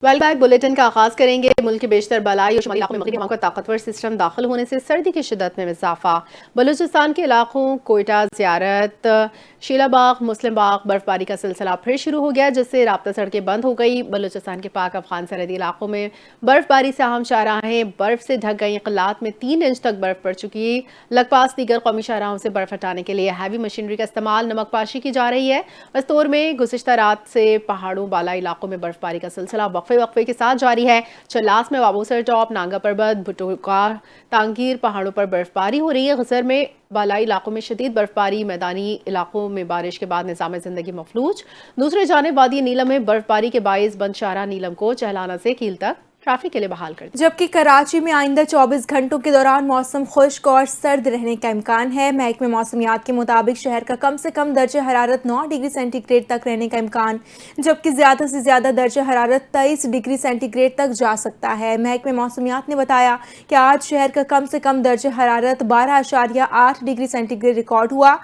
Welcome back bulletin کا آغاز کریں گے۔ ملک کے بیشتر بالائی اور شمالی علاقوں میں مغربی ہواؤں کا طاقتور سسٹم داخل ہونے سے سردی کی شدت میں اضافہ۔ بلوچستان کے علاقوں کوئٹہ، زیارت، شیلہ باغ، مسلم باغ برف باری کا سلسلہ پھر شروع ہو گیا، جس سے رابطہ سڑکیں بند ہو گئی۔ بلوچستان کے پاک افغان سرحدی علاقوں میں برف باری سے اہم شاہراہیں برف سے ڈھک گئی۔ قلات میں 3 انچ تک برف پڑ چکی۔ لگ پاس دیگر قومی شاہراہوں سے برف ہٹانے کے لیے ہیوی مشینری کا استعمال، نمک پاشی کی جا رہی ہے۔ استور میں گزشتہ رات سے پہاڑوں بالائی علاقوں میں برف باری کا سلسلہ وقفے کے ساتھ جاری ہے۔ چلاس میں وابوسر ٹاپ، نانگا پربت، بھٹوکا، تانگیر پہاڑوں پر برف باری ہو رہی ہے۔ غزر میں بالائی علاقوں میں شدید برف باری، میدانی علاقوں میں بارش کے بعد نظام زندگی مفلوج۔ دوسری جانب وادی نیلم میں برف باری کے باعث بند شاہراہ نیلم کو چہلانا سے کیل تک ٹریفک کے لیے بحال کر دیا۔ جبکہ کراچی میں آئندہ 24 گھنٹوں کے دوران موسم خشک اور سرد رہنے کا امکان ہے۔ محکمہ موسمیات کے مطابق شہر کا کم سے کم درجہ حرارت 9 ڈگری سینٹی گریڈ تک رہنے کا امکان، جبکہ زیادہ سے زیادہ درجہ حرارت 23 ڈگری سینٹی گریڈ تک جا سکتا ہے۔ محکمہ موسمیات نے بتایا کہ آج شہر کا کم سے کم درجہ حرارت 12.8 ڈگری سینٹی گریڈ ریکارڈ ہوا۔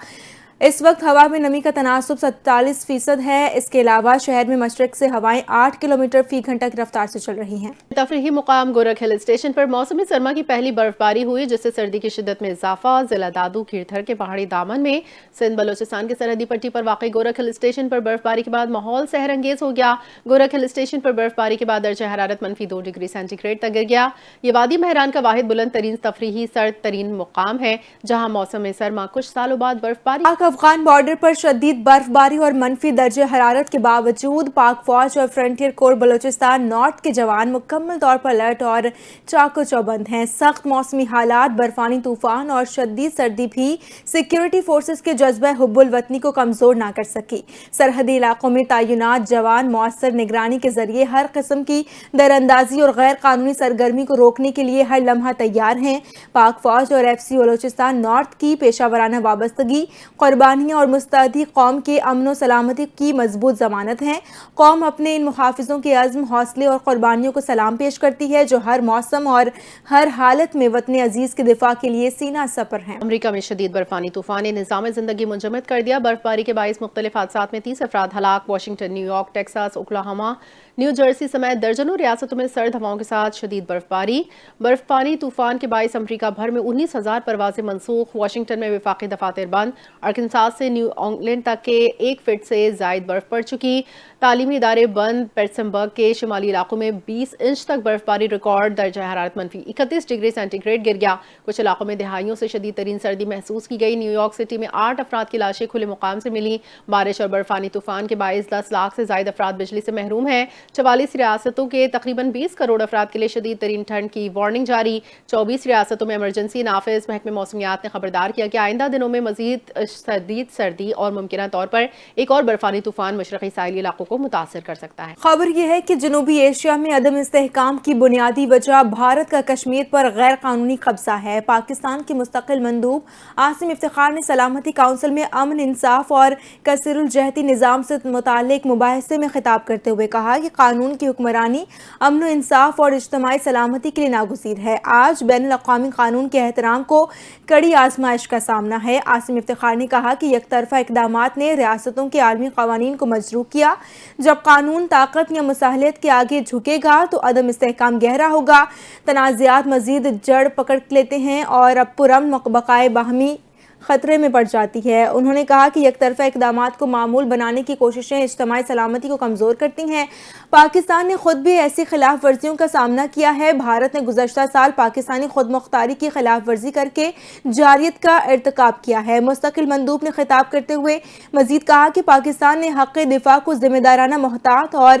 اس وقت ہوا میں نمی کا تناسب 47% ہے۔ اس کے علاوہ شہر میں مشرق سے ہوائیں 8 کلومیٹر فی گھنٹہ کی رفتار سے چل رہی ہیں۔ تفریحی مقام گورکھ ہل اسٹیشن پر موسم سرما کی پہلی برف باری ہوئی، جس سے سردی کی شدت میں اضافہ۔ ضلع دادو کھیرتھر کے پہاڑی دامن میں سندھ بلوچستان کے سرحدی پٹی پر واقع گورکھ ہل اسٹیشن پر برف باری کے بعد ماحول سحر انگیز ہو گیا۔ گورکھ ہل اسٹیشن پر برف باری کے بعد درجہ حرارت -2 ڈگری سینٹی گریڈ تک گر گیا۔ یہ وادی مہران کا واحد بلند ترین تفریحی سرد ترین مقام ہے، جہاں موسم سرما کچھ سالوں بعد برف باری۔ پاک افغان بارڈر پر شدید برف باری اور منفی درجہ حرارت کے باوجود پاک فوج اور فرنٹیئر کور بلوچستان نارتھ کے جوان مکمل طور پر الرٹ اور چاق و چوبند ہیں۔ سخت موسمی حالات، برفانی طوفان اور شدید سردی بھی سیکیورٹی فورسز کے جذبہ حب الوطنی کو کمزور نہ کر سکی۔ سرحدی علاقوں میں تعینات جوان مؤثر نگرانی کے ذریعے ہر قسم کی دراندازی اور غیر قانونی سرگرمی کو روکنے کے لیے ہر لمحہ تیار ہیں۔ پاک فوج اور FCC بلوچستان نارتھ کی پیشہ ورانہ وابستگی، قربانیاں اور مستعدی قوم کے امن و سلامتی کی مضبوط ضمانت ہیں۔ قوم اپنے ان محافظوں کے عزم، حوصلے اور قربانیوں کو سلام پیش کرتی ہے، جو ہر موسم اور ہر حالت میں وطن عزیز کے دفاع کے لیے سینہ سپر ہیں۔ امریکہ میں شدید برفانی طوفان نے نظام زندگی منجمد کر دیا۔ برف باری کے باعث مختلف حادثات میں 30 افراد ہلاک۔ Washington, new York, Texas, Oklahoma, new Jersey سمیت درجنوں ریاستوں میں سرد ہواؤں کے ساتھ شدید برف باری۔ برفانی طوفان کے باعث امریکہ بھر میں 19,000 پروازیں منسوخ۔ واشنگٹن میں وفاقی دفاتر بند۔ ارکنساس سے نیو انگلینڈ تک کے 1 فٹ سے زائد برف پڑ چکی۔ تعلیمی ادارے بند۔ پیٹسبرگ کے شمالی علاقوں میں 20 انچ تک برف باری ریکارڈ۔ درجہ حرارت -31 ڈگری سینٹی گریڈ گر گیا۔ کچھ علاقوں میں دہائیوں سے شدید ترین سردی محسوس کی گئی۔ نیو یارک سٹی میں 8 افراد کی لاشیں کھلے مقام سے ملی۔ بارش اور برفانی طوفان کے باعث 10 لاکھ سے زائد افراد بجلی سے محروم ہیں۔ 44 ریاستوں کے تقریباً 20 کروڑ افراد کے لیے شدید ترین ٹھنڈ کی وارننگ جاری۔ 24 ریاستوں میں ایمرجنسی نافذ۔ محکمہ موسمیات نے خبردار کیا کہ آئندہ دنوں میں مزید شدید سردی اور ممکنہ طور پر ایک اور برفانی طوفان مشرقی ساحلی علاقوں کو متاثر کر سکتا ہے۔ خبر یہ ہے کہ جنوبی ایشیا میں عدم استحکام کی بنیادی وجہ بھارت کا کشمیر پر غیر قانونی قبضہ ہے۔ پاکستان کے مستقل مندوب عاصم افتخار نے سلامتی کونسل میں امن، انصاف اور کثیر الجہتی نظام سے متعلق مباحثے میں خطاب کرتے ہوئے کہا کہ قانون کی حکمرانی امن و انصاف اور اجتماعی سلامتی کے لیے ناگزیر ہے۔ آج بین الاقوامی قانون کے احترام کو کڑی آزمائش کا سامنا ہے۔ عاصم افتخار نے کہا کہ یک طرفہ اقدامات نے ریاستوں کے عالمی قوانین کو مجروح کیا۔ جب قانون طاقت یا مصالحت کے آگے جھکے گا تو عدم استحکام گہرا ہوگا، تنازعات مزید جڑ پکڑ لیتے ہیں اور اب پرامن بقائے باہمی خطرے میں پڑ جاتی ہے۔ انہوں نے کہا کہ یک طرفہ اقدامات کو معمول بنانے کی کوششیں اجتماعی سلامتی کو کمزور کرتی ہیں۔ پاکستان نے خود بھی ایسی خلاف ورزیوں کا سامنا کیا ہے۔ بھارت نے گزشتہ سال پاکستانی خود مختاری کی خلاف ورزی کر کے جارحیت کا ارتکاب کیا ہے۔ مستقل مندوب نے خطاب کرتے ہوئے مزید کہا کہ پاکستان نے حق دفاع کو ذمہ دارانہ، محتاط اور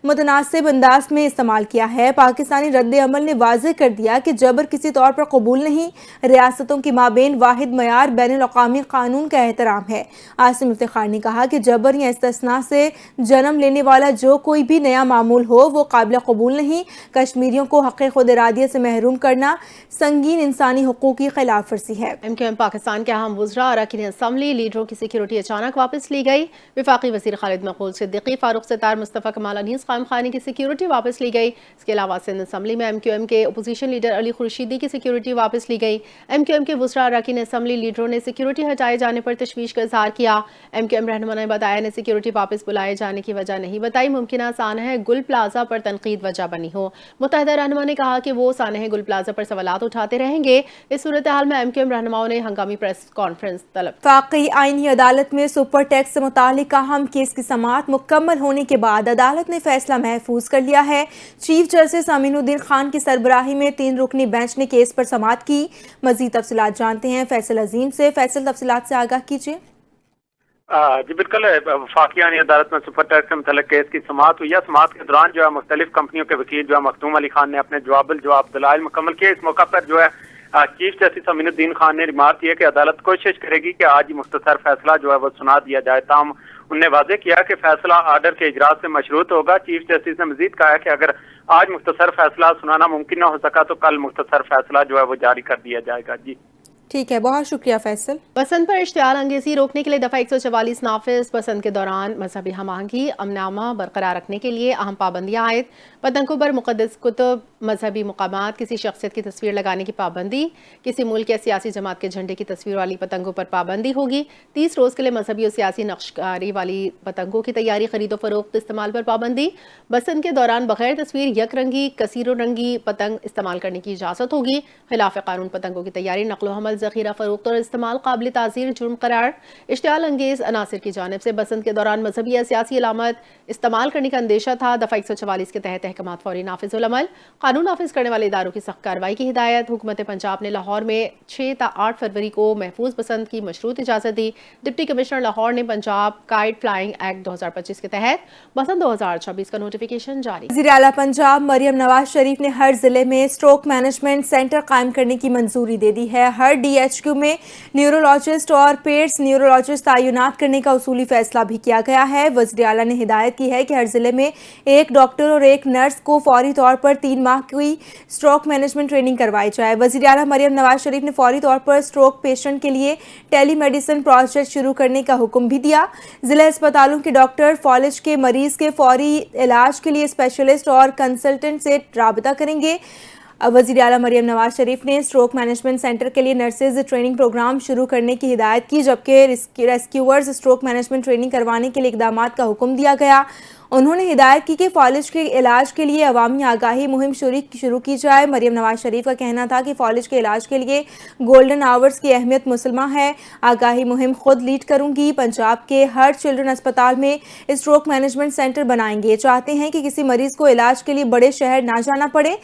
متناسب انداز میں استعمال کیا ہے۔ پاکستانی رد عمل نے واضح کر دیا کہ جبر کسی طور پر قبول نہیں۔ ریاستوں کے مابین واحد معیار بین الاقوامی قانون کا احترام ہے۔ عاصم افتخار نے کہا کہ جبر یا استثناء سے جنم لینے والا جو کوئی بھی نیا معمول ہو وہ قابل قبول نہیں۔ کشمیریوں کو حق خود ارادیت سے محروم کرنا سنگین انسانی حقوق کی خلاف ورزی ہے۔ MQM پاکستان کے اہم وزراء اراکین اسمبلی لیڈروں کی سیکیورٹی اچانک واپس لی گئی۔ وفاقی وزیر خالد مقبول صدیقی، فاروق ستار، مصطفیٰ کمال انیس قائم خانی کی سیکیورٹی واپس لی گئی۔ اس کے علاوہ سندھ اسمبلی میں MQM کے اپوزیشن لیڈر علی خورشیدی کی سیکیورٹی واپس لی گئی۔ MQM کے وزراء اراکین اسمبلی لیڈروں نے سیکیورٹی ہٹائے جانے پر تشویش کا اظہار کیا۔ MQM رہنما نے بتایا نے سیکیورٹی واپس بلائے جانے کی وجہ نہیں بتائی، ممکنہ سانحہ گل پلازا پر تنقید وجہ بنی ہو۔ متحدہ رہنما نے کہا کہ وہ سانحہ گل پلازا پر سوالات اٹھاتے رہیں گے۔ اس صورتحال میں MQM رہنماؤں نے ہنگامی پریس کانفرنس طلب کی۔ واقعی آئینی عدالت میں سپر ٹیکس سے متعلق اہم کیس کی سماعت مکمل ہونے کے بعد عدالت نے فیصلہ محفوظ کر لیا ہے۔ چیف جسٹس امین الدین خان کی سربراہی میں 3 رکنی بینچ نے کیس پر سماعت کی۔ مزید تفصیلات جانتے ہیں فیصل عظیم سے۔ فیصل، تفصیلات سے آگاہ کیجیے۔ جی بالکل، وفاقی آئینی عدالت میں سپر ٹیکس سے متعلق کیس کی سماعت ہوئی ہے۔ سماعت کے دوران جو ہے مختلف کمپنیوں کے وکیل جو ہے مختوم علی خان نے اپنے جواب دلائل مکمل کیے۔ اس موقع پر جو ہے چیف جسٹس امین الدین خان نے ریمارک کیا کہ عدالت کوشش کرے گی کہ آج مختصر فیصلہ جو ہے وہ سنا دیا جائے، تاہم انہوں نے واضح کیا کہ فیصلہ آرڈر کے اجرا سے مشروط ہوگا۔ چیف جسٹس نے مزید کہا کہ اگر آج مختصر فیصلہ سنانا ممکن نہ ہو سکا تو کل مختصر فیصلہ جو ہے وہ جاری کر دیا جائے گا۔ جی ٹھیک ہے، بہت شکریہ فیصل۔ بسنت پر اشتعال انگیزی روکنے کے لیے دفعہ 144 نافذ۔ بسنت کے دوران مذہبی ہم آہنگی امن امہ برقرار رکھنے کے لیے اہم پابندیاں عائد۔ پتنگوں پر مقدس کتب، مذہبی مقامات، کسی شخصیت کی تصویر لگانے کی پابندی، کسی ملک یا سیاسی جماعت کے جھنڈے کی تصویر والی پتنگوں پر پابندی ہوگی۔ 30 روز کے لیے مذہبی اور سیاسی نقش کاری والی پتنگوں کی تیاری، خرید و فروخت، استعمال پر پابندی۔ بسنت کے دوران بغیر تصویر یک رنگی، کثیر و رنگی پتنگ استعمال کرنے کی اجازت ہوگی۔ خلاف قانون پتنگوں کی تیاری، نقل و حمل، ذخیرہ فروخت اور استعمال قابل تعزیر جرم قرار۔ اشتعال انگیز عناصر کی جانب سے بسنت کے دوران مذہبی یا سیاسی علامت استعمال کرنے کا اندیشہ تھا۔ دفعہ 144 کے تحت احکامات فوری نافذ العمل۔ قانون نافذ کرنے والے اداروں کی سخت کارروائی کی ہدایت۔ حکومت پنجاب نے لاہور میں 6 تا 8 فروری کو محفوظ بسنت کی مشروط اجازت دی۔ ڈپٹی کمشنر لاہور نے پنجاب کائٹ فلائنگ ایکٹ 2025 کے تحت بسنت 2026 کا نوٹیفیکیشن جاری۔ وزیر اعلیٰ پنجاب مریم نواز شریف نے ہر ضلع میں اسٹروک مینجمنٹ سینٹر قائم کرنے کی منظوری دے دی ہے۔ ہر DHQ میں نیورولوجسٹ اور پیڈس نیورولوجسٹ تعینات کرنے کا اصولی فیصلہ بھی کیا گیا ہے۔ وزیر اعلیٰ نے ہدایت کی ہے کہ ہر ضلع میں 1 ڈاکٹر اور 1 نرس کو فوری طور پر 3 ماہ کی اسٹروک مینجمنٹ ٹریننگ کروائی جائے۔ وزیر اعلیٰ مریم نواز شریف نے فوری طور پر اسٹروک پیشنٹ کے لیے ٹیلی میڈیسن پروجیکٹ شروع کرنے کا حکم بھی دیا۔ ضلع اسپتالوں کے ڈاکٹر فالج کے مریض کے فوری علاج کے لیے اسپیشلسٹ اور کنسلٹنٹ سے رابطہ کریں گے۔ وزیر اعلیٰ مریم نواز شریف نے اسٹروک مینجمنٹ سینٹر کے لیے نرسز ٹریننگ پروگرام شروع کرنے کی ہدایت کی، جبکہ ریسکیورز اسٹروک مینجمنٹ ٹریننگ کروانے کے لیے اقدامات کا حکم دیا گیا۔ انہوں نے ہدایت کی کہ فالج کے علاج کے لیے عوامی آگاہی مہم شروع کی جائے۔ مریم نواز شریف کا کہنا تھا کہ فالج کے علاج کے لیے گولڈن آورز کی اہمیت مسلمہ ہے۔ آگاہی مہم خود لیڈ کروں گی۔ پنجاب کے ہر چلڈرن اسپتال میں اسٹروک مینجمنٹ سینٹر بنائیں گے۔ چاہتے ہیں کہ کسی مریض کو علاج کے لیے بڑے شہر نہ جانا پڑے۔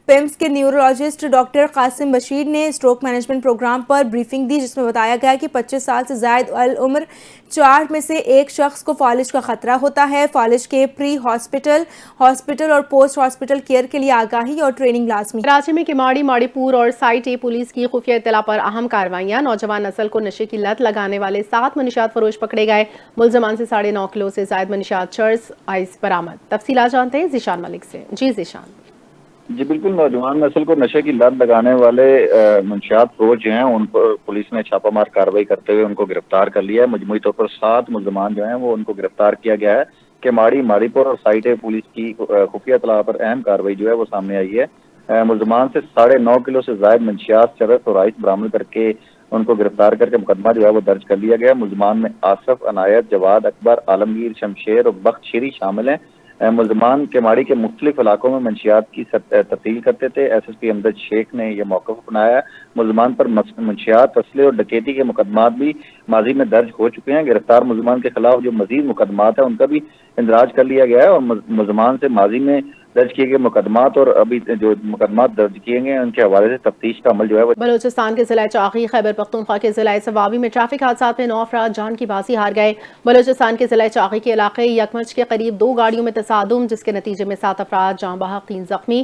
پیمز کے نیورولوجسٹ ڈاکٹر قاسم بشیر نے اسٹروک مینجمنٹ پروگرام پر بریفنگ دی، جس میں بتایا گیا کہ 25 سال سے زائد العمر 4 میں سے 1 شخص کو فالج کا خطرہ ہوتا ہے۔ فالج کے پری ہاسپٹل اور پوسٹ ہاسپٹل کیئر کے لیے آگاہی اور ٹریننگ لازمی ہے۔ کراچی میں کماڑی، ماڑی پور اور سائٹ اے پولیس کی خفیہ اطلاع پر اہم کارروائیاں۔ نوجوان نسل کو نشے کی لت لگانے والے 7 منشیات فروش پکڑے گئے۔ ملزمان سے 9.5 کلو سے زائد منشیات چرس آئس برآمد۔ تفصیلات جانتے ہیں ذیشان ملک سے۔ جی ذیشان۔ جی بالکل، نوجوان نسل کو نشے کی لت لگانے والے منشیات فروش جو ہیں ان پر پولیس نے چھاپہ مار کارروائی کرتے ہوئے ان کو گرفتار کر لیا ہے۔ مجموعی طور پر 7 ملزمان جو ہیں وہ ان کو گرفتار کیا گیا ہے کہ ماڑی پور اور سائٹ پولیس کی خفیہ اطلاع پر اہم کارروائی جو ہے وہ سامنے آئی ہے۔ ملزمان سے 9.5 کلو سے زائد منشیات چرس اور آئس برآمد کر کے ان کو گرفتار کر کے مقدمہ جو ہے وہ درج کر لیا گیا۔ ملزمان میں آصف، عنایت، جواد، اکبر، عالمگیر، شمشیر اور بخت شیری شامل ہیں۔ ملزمان کیماڑی کے مختلف علاقوں میں منشیات کی تبدیل کرتے تھے۔ SSP امجد شیخ نے یہ موقف اپنایا۔ ملزمان پر منشیات، اسلحے اور ڈکیتی کے مقدمات بھی ماضی میں درج ہو چکے ہیں۔ گرفتار ملزمان کے خلاف جو مزید مقدمات ہیں ان کا بھی اندراج کر لیا گیا ہے اور ملزمان سے ماضی میں درج کیے گئے مقدمات اور ابھی جو مقدمات درج کیے گئے ہیں ان کے حوالے سے تفتیش کا عمل جو ہے وہ۔ بلوچستان کے ضلع چاغی، خیبر پختونخوا کے ضلع سوابی میں ٹریفک حادثات میں 9 افراد جان کی بازی ہار گئے۔ بلوچستان کے ضلع چاغی کے علاقے یکمچ کے قریب 2 گاڑیوں میں تصادم، جس کے نتیجے میں 7 افراد جاں بحق، 3 زخمی۔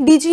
DG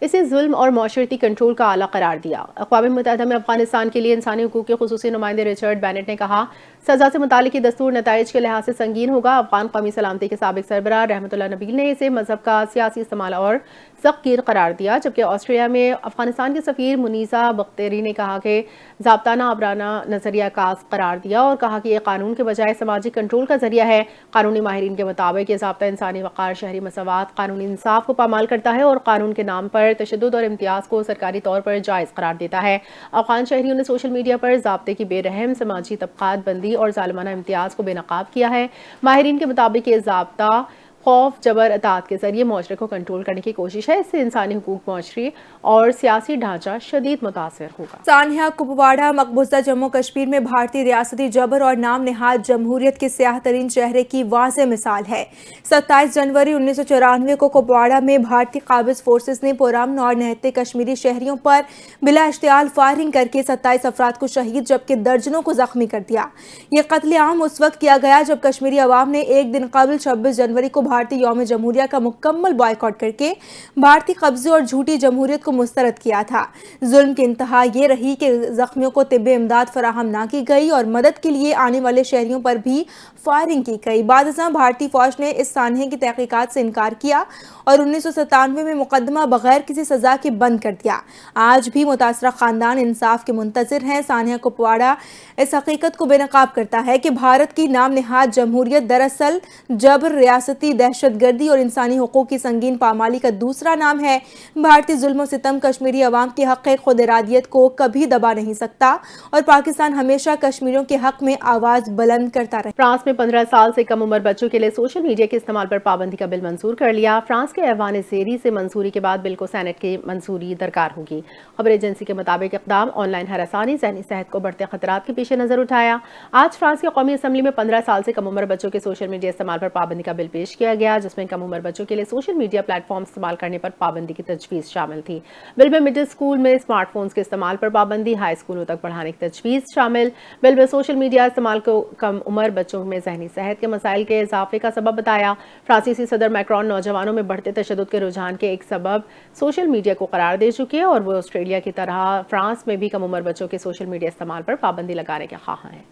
اسے ظلم اور معاشرتی کنٹرول کا آلہ قرار دیا۔ اقوام متحدہ میں افغانستان کے لیے انسانی حقوق کے خصوصی نمائندے رچرڈ بینٹ نے کہا، سزا سے متعلق یہ دستور نتائج کے لحاظ سے سنگین ہوگا۔ افغان قومی سلامتی کے سابق سربراہ رحمت اللہ نبیل نے اسے مذہب کا سیاسی استعمال اور سخت گیر قرار دیا، جبکہ آسٹریلیا میں افغانستان کے سفیر منیزہ بختیاری نے کہا کہ ضابطانہ آبرانہ نظریہ کاز قرار دیا اور کہا کہ یہ قانون کے بجائے سماجی کنٹرول کا ذریعہ ہے۔ قانونی ماہرین کے مطابق یہ ضابطہ انسانی وقار، شہری مساوات، قانونی انصاف کو پامال کرتا ہے اور قانون کے نام پر تشدد اور امتیاز کو سرکاری طور پر جائز قرار دیتا ہے۔ افغان شہریوں نے سوشل میڈیا پر ضابطے کی بے رحم سماجی طبقات بندی اور ظالمانہ امتیاز کو بے نقاب کیا ہے۔ ماہرین کے مطابق یہ ضابطہ خوف، جبر، اطاعت کے ذریعے معاشرے کو کنٹرول کرنے کی کوشش ہے۔ اس سے انسانی حقوق، معاشرے اور سیاسی ڈھانچہ شدید متاثر ہوگا۔ سانحہ کپواڑہ مقبوضہ جموں کشمیر میں بھارتی ریاستی جبر اور نام نہاد جمہوریت کے سیاہ ترین چہرے کی واضح مثال ہے۔ 27 جنوری 1994 کو کپواڑہ میں بھارتی قابض فورسز نے پرامن اور نہتے کشمیری شہریوں پر بلا اشتعال فائرنگ کر کے 27 افراد کو شہید جبکہ درجنوں کو زخمی کر دیا۔ یہ قتل عام اس وقت کیا گیا جب کشمیری عوام نے ایک دن قبل 26 جنوری کو بھارتی یوم جمہوریہ کا مکمل بائیکاٹ کر کے بھارتی قبضے اور جھوٹی جمہوریت کو مسترد کیا تھا۔ ظلم کی انتہا یہ رہی کہ زخمیوں کو طبی امداد فراہم نہ کی گئی اور مدد کے لیے آنے والے شہریوں پر بھی فائرنگ کی گئی۔ بعد ازاں بھارتی فوج نے اس سانحے کی تحقیقات سے انکار کیا اور 1997 میں مقدمہ بغیر کسی سزا کے بند کر دیا۔ آج بھی متاثرہ خاندان انصاف کے منتظر ہیں۔ سانحہ کپواڑہ اس حقیقت کو بے نقاب کرتا ہے کہ بھارت کی نام نہاد جمہوریت دراصل جبر، ریاستی دہشت گردی اور انسانی حقوق کی سنگین پامالی کا دوسرا نام ہے۔ بھارتی ظلم و ستم کشمیری عوام کے حق خود ارادیت کو کبھی دبا نہیں سکتا اور پاکستان ہمیشہ کشمیریوں کے حق میں آواز بلند کرتا رہے۔ فرانس میں 15 سال سے کم عمر بچوں کے لیے سوشل میڈیا کے استعمال پر پابندی کا بل منظور کر لیا۔ فرانس کے ایوان زیری سے منظوری کے بعد بل کو سینٹ کی منظوری درکار ہوگی۔ خبر ایجنسی کے مطابق اقدام آن لائن ہراسانی، ذہنی صحت کو بڑھتے خطرات کے پیش نظر اٹھایا۔ آج فرانس کی قومی اسمبلی میں 15 سال سے کم عمر بچوں کے سوشل میڈیا استعمال پر پابندی کا بل پیش کیا گیا، جس میں کم عمر بچوں کے لیے سوشل میڈیا پلیٹ فارم استعمال کرنے پر پابندی کی تجویز شامل تھی۔ بل میں مڈل اسکول میں اسمارٹ فونز کے استعمال پر پابندی، ہائی اسکولوں تک بڑھانے کی تجویز شامل۔ بل میں سوشل میڈیا استعمال کو کم عمر بچوں میں ذہنی صحت کے مسائل کے اضافے کا سبب بتایا۔ فرانسیسی صدر میکرون نوجوانوں میں بڑھتے تشدد کے رجحان کے ایک سبب سوشل میڈیا کو قرار دے چکے اور وہ آسٹریلیا کی طرح فرانس میں بھی کم عمر بچوں کے سوشل میڈیا استعمال پر پابندی لگانے کے خواہاں ہیں۔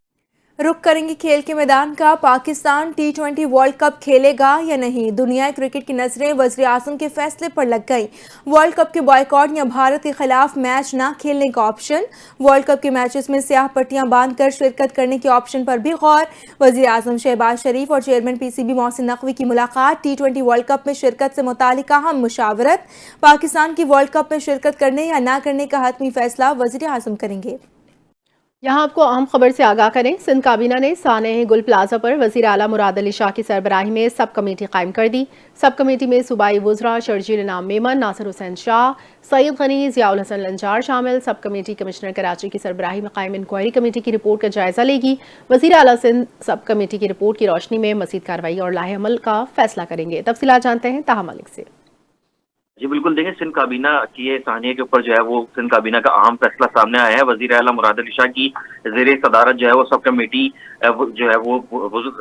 رخ کریں گے کھیل کے میدان کا۔ پاکستان T20 ورلڈ کپ کھیلے گا یا نہیں؟ دنیا کرکٹ کی نظریں وزیر اعظم کے فیصلے پر لگ گئیں۔ ورلڈ کپ کے بائیکاٹ یا بھارت کے خلاف میچ نہ کھیلنے کا آپشن، ورلڈ کپ کے میچز میں سیاہ پٹیاں باندھ کر شرکت کرنے کے آپشن پر بھی غور۔ وزیر اعظم شہباز شریف اور چیئرمین PCB محسن نقوی کی ملاقات۔ T20 ورلڈ کپ میں شرکت سے متعلق اہم مشاورت۔ پاکستان کی ورلڈ کپ میں شرکت کرنے یا نہ کرنے کا حتمی فیصلہ وزیر اعظم کریں گے۔ یہاں آپ کو اہم خبر سے آگاہ کریں۔ سندھ کابینہ نے سانحہ گل پلازا پر وزیر اعلیٰ مراد علی شاہ کی سربراہی میں سب کمیٹی قائم کر دی۔ سب کمیٹی میں صوبائی وزراء شرجیل انعام میمن، ناصر حسین شاہ، سعید غنی، ضیاء الحسن لنجار شامل۔ سب کمیٹی کمشنر کراچی کی سربراہی میں قائم انکوائری کمیٹی کی رپورٹ کا جائزہ لے گی۔ وزیر اعلیٰ سندھ سب کمیٹی کی رپورٹ کی روشنی میں مزید کارروائی اور لاہ عمل کا فیصلہ کریں گے۔ تفصیلات جانتے ہیں طاہا ملک سے۔ جی بالکل، دیکھیں سندھ کابینہ کی سانحہ کے اوپر جو ہے وہ سندھ کابینہ کا اہم فیصلہ سامنے آیا ہے۔ وزیر اعلیٰ مراد علی شاہ کی زیر صدارت جو ہے وہ سب کمیٹی جو ہے وہ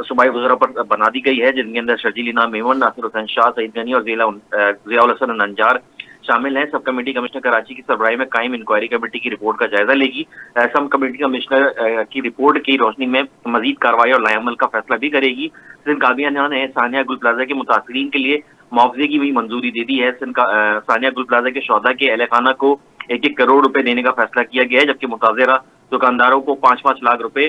صوبائی وزراء پر بنا دی گئی ہے، جن کے اندر شرجیل انعام میمن، ناصر حسین شاہ، سعید غنی اور ضیاء الحسن لنجار شامل ہیں۔ سب کمیٹی کمشنر کراچی کی سربراہی میں قائم انکوائری کمیٹی کی رپورٹ کا جائزہ لے گی۔ سب کمیٹی کمشنر کی رپورٹ کی روشنی میں مزید کارروائی اور لاہ عمل کا فیصلہ بھی کرے گی۔ سندھ کابینہ نے سانحہ گل پلازا کے متاثرین کے لیے معاوضے کی بھی منظوری دے دی ہے۔ سانحہ گل پلازا کے شہداء کے اہل خانہ کو 1 کروڑ روپے دینے کا فیصلہ کیا گیا ہے، جبکہ متاثرہ دکانداروں کو 5 لاکھ روپے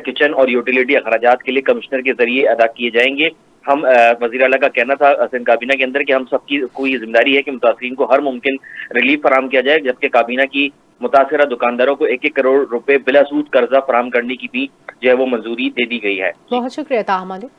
کچن اور یوٹیلیٹی اخراجات کے لیے کمشنر کے ذریعے ادا کیے جائیں گے۔ ہم وزیر اعلیٰ کا کہنا تھا سندھ کابینہ کے اندر کہ ہم سب کی کو یہ ذمہ داری ہے کہ متاثرین کو ہر ممکن ریلیف فراہم کیا جائے، جبکہ کابینہ کی متاثرہ دکانداروں کو 1 کروڑ روپے بلا سود قرضہ فراہم کرنے کی بھی جو ہے وہ منظوری دے دی گئی ہے۔ بہت شکریہ طاہا ملک۔